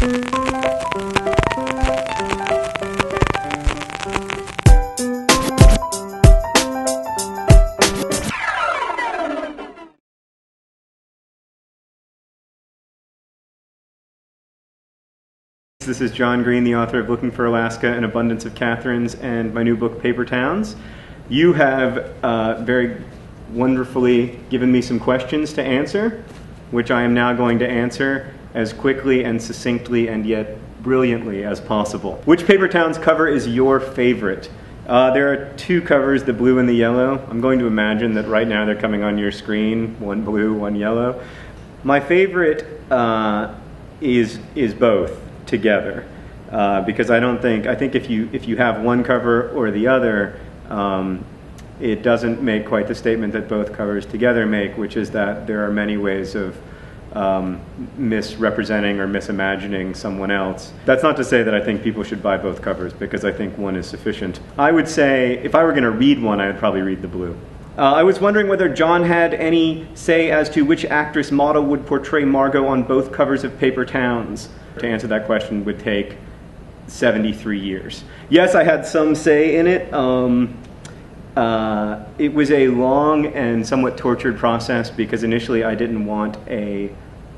This is John Green, the author of Looking for Alaska, An Abundance of Catherines, and my new book, Paper Towns. You have very wonderfully given me some questions to answer, which I am now going to answer as quickly and succinctly and yet brilliantly as possible. Which Paper Towns cover is your favorite? There are two covers, the blue and the yellow. I'm going to imagine that right now they're coming on your screen, one blue, one yellow. My favorite is both together, because I think if you have one cover or the other, it doesn't make quite the statement that both covers together make, which is that there are many ways of misrepresenting or misimagining someone else. That's not to say that I think people should buy both covers, because I think one is sufficient. I would say if I were going to read one, I would probably read the blue. I was wondering whether John had any say as to which actress model would portray Margo on both covers of Paper Towns. To answer that question would take 73 years. Yes, I had some say in it. It was a long and somewhat tortured process, because initially I didn't want a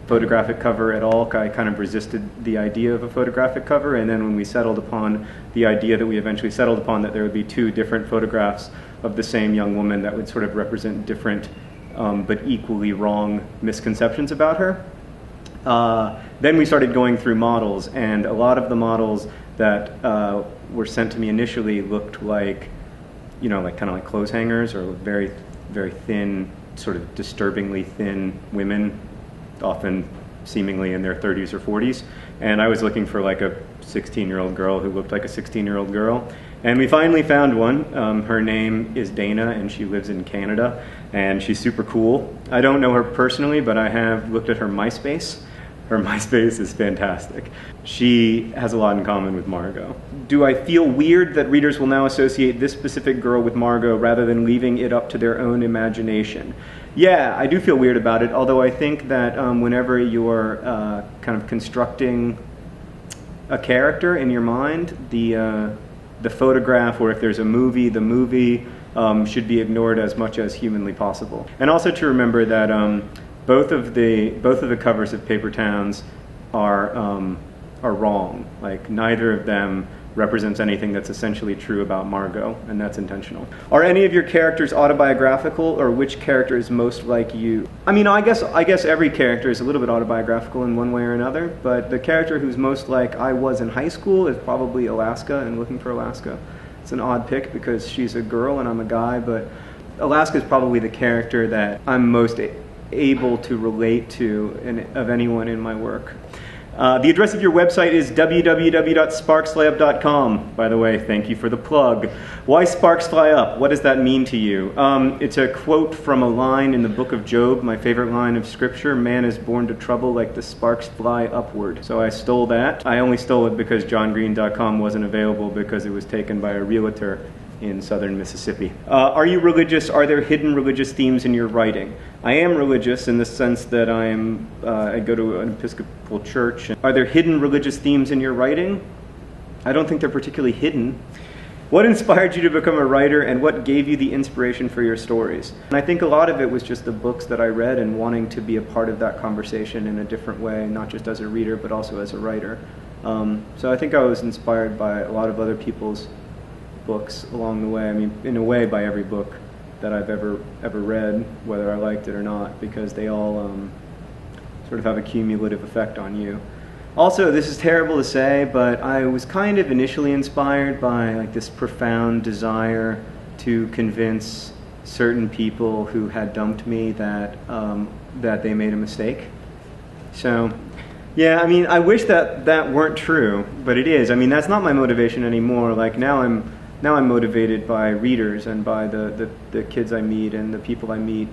photographic cover at all. I kind of resisted the idea of a photographic cover, and then when we settled upon the idea that we eventually settled upon, that there would be two different photographs of the same young woman that would sort of represent different but equally wrong misconceptions about her. Then we started going through models, and a lot of the models that were sent to me initially looked like, kind of like clothes hangers, or very, very thin, sort of disturbingly thin women, often seemingly in their 30s or 40s. And I was looking for like a 16-year-old girl who looked like a 16-year-old girl. And we finally found one. Her name is Dana, and she lives in Canada, and she's super cool. I don't know her personally, but I have looked at her MySpace. Her MySpace is fantastic. She has a lot in common with Margo. Do I feel weird that readers will now associate this specific girl with Margo rather than leaving it up to their own imagination? Yeah, I do feel weird about it, although I think that whenever you're kind of constructing a character in your mind, the photograph, or if there's a movie, the movie should be ignored as much as humanly possible. And also to remember that both of the covers of Paper Towns are wrong. Like, neither of them represents anything that's essentially true about Margo, and that's intentional. Are any of your characters autobiographical, or which character is most like you? I mean, I guess every character is a little bit autobiographical in one way or another, but the character who's most like I was in high school is probably Alaska and Looking for Alaska. It's an odd pick because she's a girl and I'm a guy, but Alaska is probably the character that I'm most able to relate to of anyone in my work. The address of your website is www.sparksflyup.com. By the way, thank you for the plug. Why sparks fly up? What does that mean to you? It's a quote from a line in the book of Job, my favorite line of scripture. Man is born to trouble like the sparks fly upward. So I stole that. I only stole it because johngreen.com wasn't available because it was taken by a realtor in southern Mississippi. Are you religious? Are there hidden religious themes in your writing? I am religious in the sense that I go to an Episcopal church. Are there hidden religious themes in your writing? I don't think they're particularly hidden. What inspired you to become a writer, and what gave you the inspiration for your stories? And I think a lot of it was just the books that I read and wanting to be a part of that conversation in a different way, not just as a reader, but also as a writer. So I think I was inspired by a lot of other people's books along the way. I mean, in a way, by every book that I've ever read, whether I liked it or not, because they all sort of have a cumulative effect on you. Also, this is terrible to say, but I was kind of initially inspired by like this profound desire to convince certain people who had dumped me that they made a mistake. So, yeah, I mean, I wish that weren't true, but it is. I mean, that's not my motivation anymore. Like, now I'm motivated by readers and by the kids I meet and the people I meet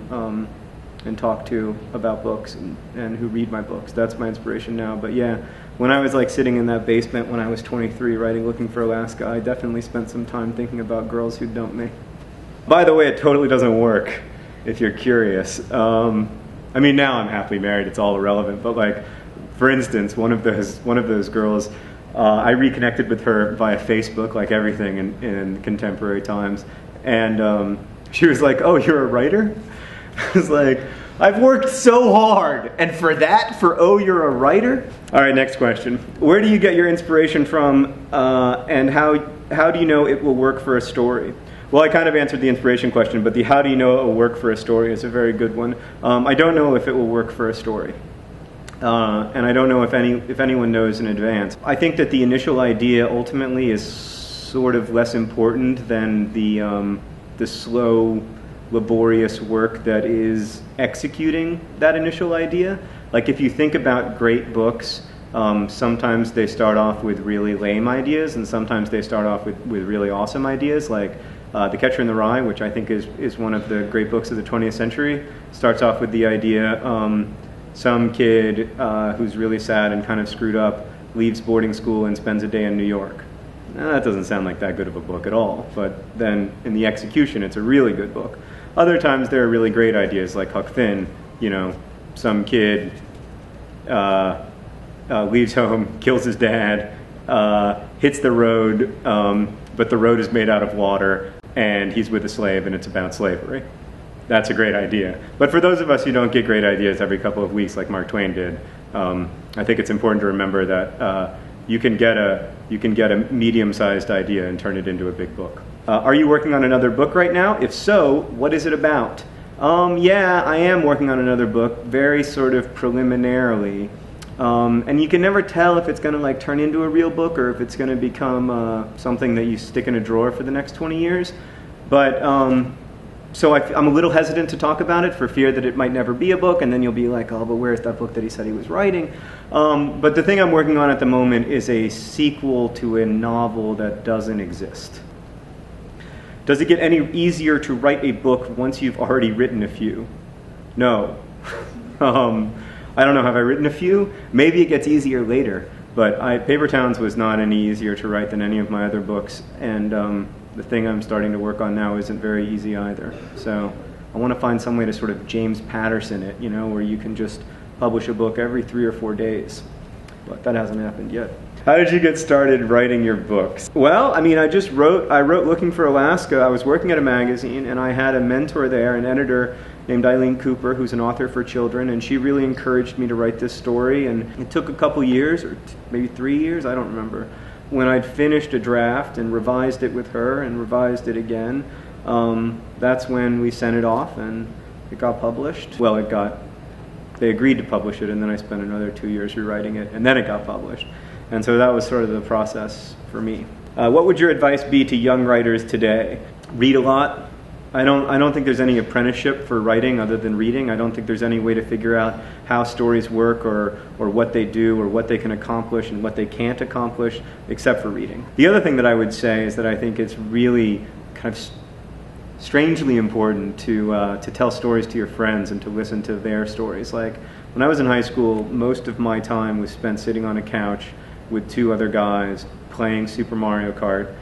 and talk to about books and who read my books. That's my inspiration now. But yeah, when I was like sitting in that basement when I was 23 writing Looking for Alaska, I definitely spent some time thinking about girls who dumped me. By the way, it totally doesn't work, if you're curious. I mean, now I'm happily married, it's all irrelevant, but like For instance, one of those girls, I reconnected with her via Facebook, like everything in contemporary times, and she was like, "Oh, you're a writer?" I was like, "I've worked so hard, and for oh, you're a writer?" All right, next question. Where do you get your inspiration from, and how do you know it will work for a story? Well, I kind of answered the inspiration question, but the how do you know it will work for a story is a very good one. I don't know if it will work for a story. And I don't know if anyone knows in advance. I think that the initial idea ultimately is sort of less important than the slow, laborious work that is executing that initial idea. Like if you think about great books, sometimes they start off with really lame ideas, and sometimes they start off with really awesome ideas. Like The Catcher in the Rye, which I think is one of the great books of the 20th century, starts off with the idea some kid who's really sad and kind of screwed up leaves boarding school and spends a day in New York. Now, that doesn't sound like that good of a book at all, but then in the execution, it's a really good book. Other times there are really great ideas, like Huck Finn. You know, some kid leaves home, kills his dad, hits the road, but the road is made out of water, and he's with a slave, and it's about slavery. That's a great idea. But for those of us who don't get great ideas every couple of weeks like Mark Twain did, I think it's important to remember that you can get a medium-sized idea and turn it into a big book. Are you working on another book right now? If so, what is it about? Yeah, I am working on another book, very sort of preliminarily. And you can never tell if it's going to like turn into a real book or if it's going to become something that you stick in a drawer for the next 20 years. But so I'm a little hesitant to talk about it for fear that it might never be a book, and then you'll be like, oh, but where's that book that he said he was writing? But the thing I'm working on at the moment is a sequel to a novel that doesn't exist. Does it get any easier to write a book once you've already written a few? No. I don't know, have I written a few? Maybe it gets easier later, but Paper Towns was not any easier to write than any of my other books, and the thing I'm starting to work on now isn't very easy either. So I want to find some way to sort of James Patterson it, you know, where you can just publish a book every 3 or 4 days. But that hasn't happened yet. How did you get started writing your books? Well, I mean, I wrote Looking for Alaska. I was working at a magazine, and I had a mentor there, an editor named Eileen Cooper, who's an author for children, and she really encouraged me to write this story. And it took a couple years, or maybe 3 years, I don't remember. When I'd finished a draft and revised it with her and revised it again, that's when we sent it off and it got published. Well, they agreed to publish it, and then I spent another 2 years rewriting it, and then it got published. And so that was sort of the process for me. What would your advice be to young writers today? Read a lot. I don't think there's any apprenticeship for writing other than reading. I don't think there's any way to figure out how stories work or what they do or what they can accomplish and what they can't accomplish except for reading. The other thing that I would say is that I think it's really kind of strangely important to tell stories to your friends and to listen to their stories. Like when I was in high school, most of my time was spent sitting on a couch with 2 other guys playing Super Mario Kart,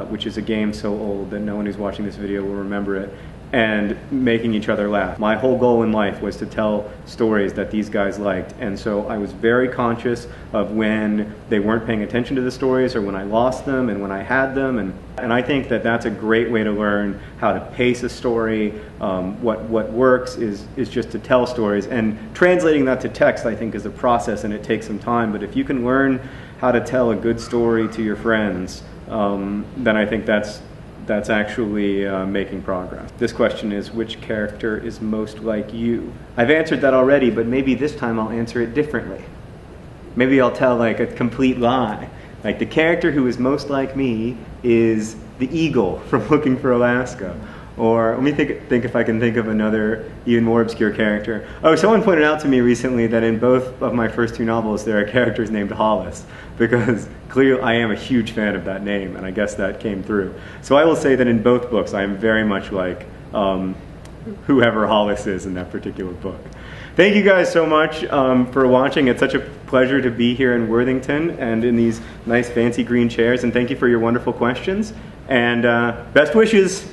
which is a game so old that no one who's watching this video will remember it, and making each other laugh. My whole goal in life was to tell stories that these guys liked, and so I was very conscious of when they weren't paying attention to the stories or when I lost them and when I had them, and I think that that's a great way to learn how to pace a story. What works is just to tell stories, and translating that to text I think is a process and it takes some time, but if you can learn how to tell a good story to your friends, then I think that's actually making progress. This question is, which character is most like you? I've answered that already, but maybe this time I'll answer it differently. Maybe I'll tell like a complete lie. Like the character who is most like me is the eagle from Looking for Alaska. Or let me think if I can think of another even more obscure character. Oh, someone pointed out to me recently that in both of my first 2 novels there are characters named Hollis, because clearly I am a huge fan of that name, and I guess that came through. So I will say that in both books I am very much like whoever Hollis is in that particular book. Thank you guys so much for watching. It's such a pleasure to be here in Worthington and in these nice fancy green chairs, and thank you for your wonderful questions. And best wishes!